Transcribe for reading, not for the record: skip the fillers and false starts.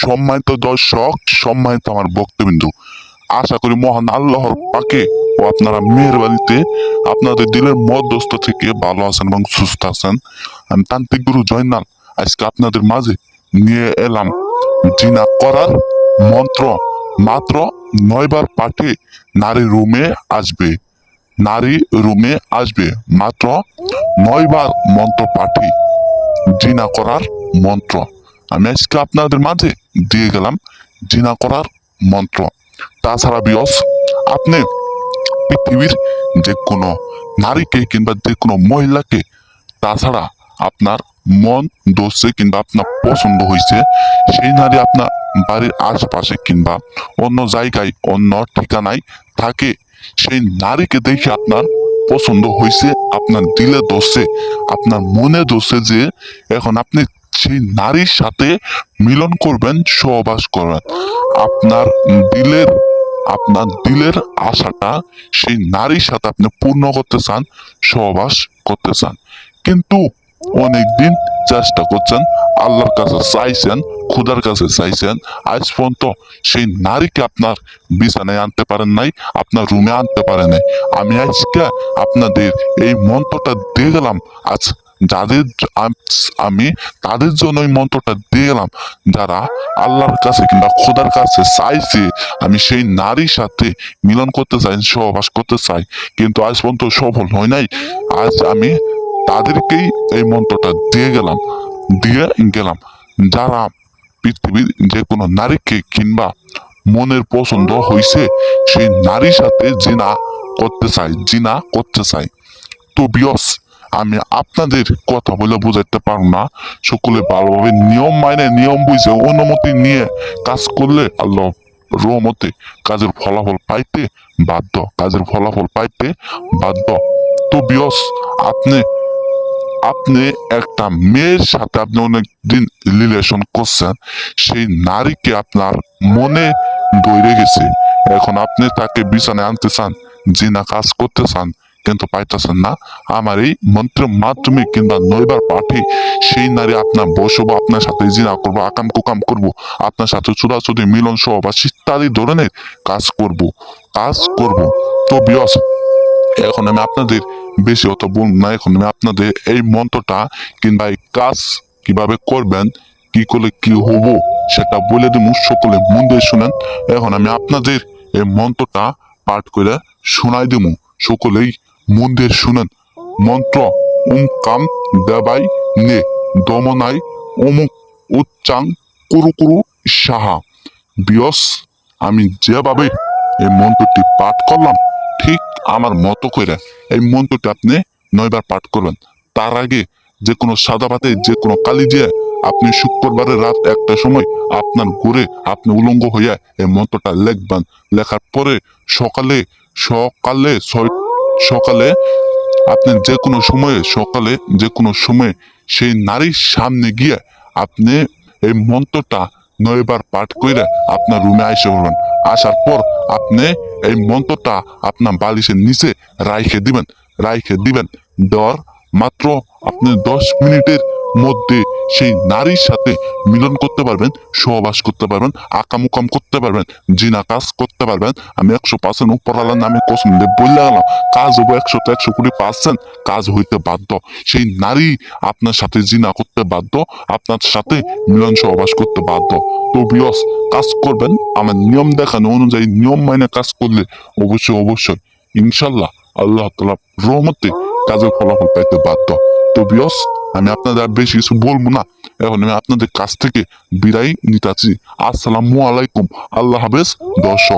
সম্মানিত দর্শক, সম্মানিত আমার ভক্তবিন্দু, আশা করি মহান আল্লাহর পাকে ও আপনারা মেহেরবানিতে আপনাদের দিলের মধ্যস্থ থেকে ভালো আছেন এবং সুস্থ আছেন। আমি তান্ত্রিক গুরু জয়নাল আজকে আপনাদের মাঝে নিয়ে এলাম জিনা করার মন্ত্র। মাত্র 9 বার পাঠে নারী রুমে আসবে, নারী রুমে আসবে। মাত্র 9 বার মন্ত্র পাঠে জিনা করার মন্ত্র আমি আজকে আপনাদের মাঝে দিয়ে গেলাম। জিনা করার মন্ত্র। তাছাড়া বিয়স, আপনি পৃথিবীর যে কোনো নারীকে কিংবা যে কোনো মহিলাকে, তাছাড়া আপনার মন দোষে কিংবা আপনার পছন্দ হয়েছে সেই নারী আপনার বাড়ির আশেপাশে কিংবা অন্য জায়গায় অন্য ঠিকানায় থাকে, সেই নারীকে দেখে আপনার পছন্দ হয়েছে, আপনার দিলে দোষে, আপনার মনে দোষে যে এখন আপনি সেই নারীর সাথে মিলন করবেন, সহবাস করবেন। আপনার দিলের আপনার দিলের আশাটা সেই নারীর সাথে আপনি পূর্ণ করতে চান, সহবাস করতে চান, কিন্তু অনেকদিন চেষ্টা করছেন, আল্লাহর কাছে চাইছেন, খুদার কাছে চাইছেন, আজ পর্যন্ত সেই নারীকে আপনার বিছানায় আনতে পারেন নাই, আপনার রুমে আনতে পারেন নাই। আমি আজকে আপনাদের এই মন্ত্রটা দিয়ে গেলাম। আজ যাদের আমি তাদের জন্য এই মন্ত্রটা দিয়ে গেলাম, যারা আল্লাহর কাছে কিংবা খোদার কাছে চাইছে আমি সেই নারীর সাথে মিলন করতে চাই, সহবাস করতে চাই, কিন্তু আজ পর্যন্ত সফল হয় নাই। আজ আমি তাদেরকেই এই মন্ত্রটা দিয়ে গেলাম। যারা পৃথিবীর যে কোনো নারীকে কিংবা মনের পছন্দ হয়েছে সেই নারীর সাথে জিনা করতে চাই। তো বিয়স, আমি আপনাদের কথা বলে বোঝাতে পারবো না। সকলে ভালোভাবে নিয়ম মাইনে, নিয়ম বুঝে, অনুমতি নিয়ে কাজ করলে আল্লাহ রহমতে কাজের ফলাফল পাইতে বাধ্য। তো বিয়স, আপনি আপনি একটা মেয়ের সাথে আপনি অনেকদিন রিলেশন করছেন, সেই নারীকে আপনার মনে ধরে গেছে, এখন আপনি তাকে বিছানায় আনতে চান, জিনা কাজ করতে চান, কিন্তু পাইতেছেন না। আমার এই মন্ত্রের মাধ্যমে কিংবা 9 বার পাঠে সেই নারী আপনার বসবো, আপনার সাথে জিনা করবো, আকাম কুকাম করবো, আপনার সাথে চুরাচুরি মিলন সহবাস ইত্যাদি ধরনের কাজ করব। তো বিয়স, এখন আমি আপনাদের বেশি অত বলব না। এখন আমি আপনাদের এই মন্ত্রটা কিংবা এই কাজ কিভাবে করবেন, কি করলে কি হব সেটা বলে দেব। সকলে মন দিয়ে শুনেন। এখন আমি আপনাদের এই মন্ত্রটা পাঠ করে শোনাই দেব, সকলেই মন দিয়ে শুনেন। মন্ত্র: ওম কাম দেবাই নে দমনাই অমুক উচ্চাং কুরু কুরু সাহা। বিয়স, আমি যেভাবে এই মন্ত্রটি পাঠ করলাম, ঠিক আমার মতো করে এই মন্ত্রটি আপনি 9 বার পাঠ করবেন। তার আগে যে কোনো সাদা পাতে যে কোনো কালি দিয়ে আপনি শুক্রবারের রাত 1টার সময় আপনার ঘরে আপনি উলঙ্গ হইয়া এই মন্ত্রটা লিখবেন। লেখার পরে সকালে সকালে আপনি যে কোনো সময়ে সেই নারীর সামনে গিয়ে আপনি এই মন্ত্রটা 9 বার পাঠ করে আপনার রুমে এসে পড়বেন। আসার পর আপনি এই মন্ত্রটা আপনার বালিশের নিচে রাইখে দিবেন। দেওয়ার মাত্র আপনি 10 মিনিটের মধ্যে সেই নারীর সাথে মিলন করতে পারবেন, সহবাস করতে পারবেন, আকামুকাম করতে পারবেন, জিনা কাজ করতে পারবেন। আমি 100% উপরওয়ালার নামে কসম দিয়ে বলে গেলাম, কাজ হবো 100% কাজ হইতে বাধ্য। সেই নারী আপনার সাথে জিনা করতে বাধ্য, আপনার সাথে মিলন সহবাস করতে বাধ্য। তো বিয়স, কাজ করবেন আমার নিয়ম দেখানো অনুযায়ী, নিয়ম মাইনে কাজ করলে অবশ্যই ইনশাল্লাহ আল্লাহ তাআলার রহমতে কাজের ফলাফল পাইতে বাধ্য। তো বিয়স, আমি আপনাদের আর বেশি কিছু বলবো না। এখন আমি আপনাদের কাছ থেকে বিদায় নিতেছি। আসসালামু আলাইকুম। আল্লাহ হাফেজ দর্শক।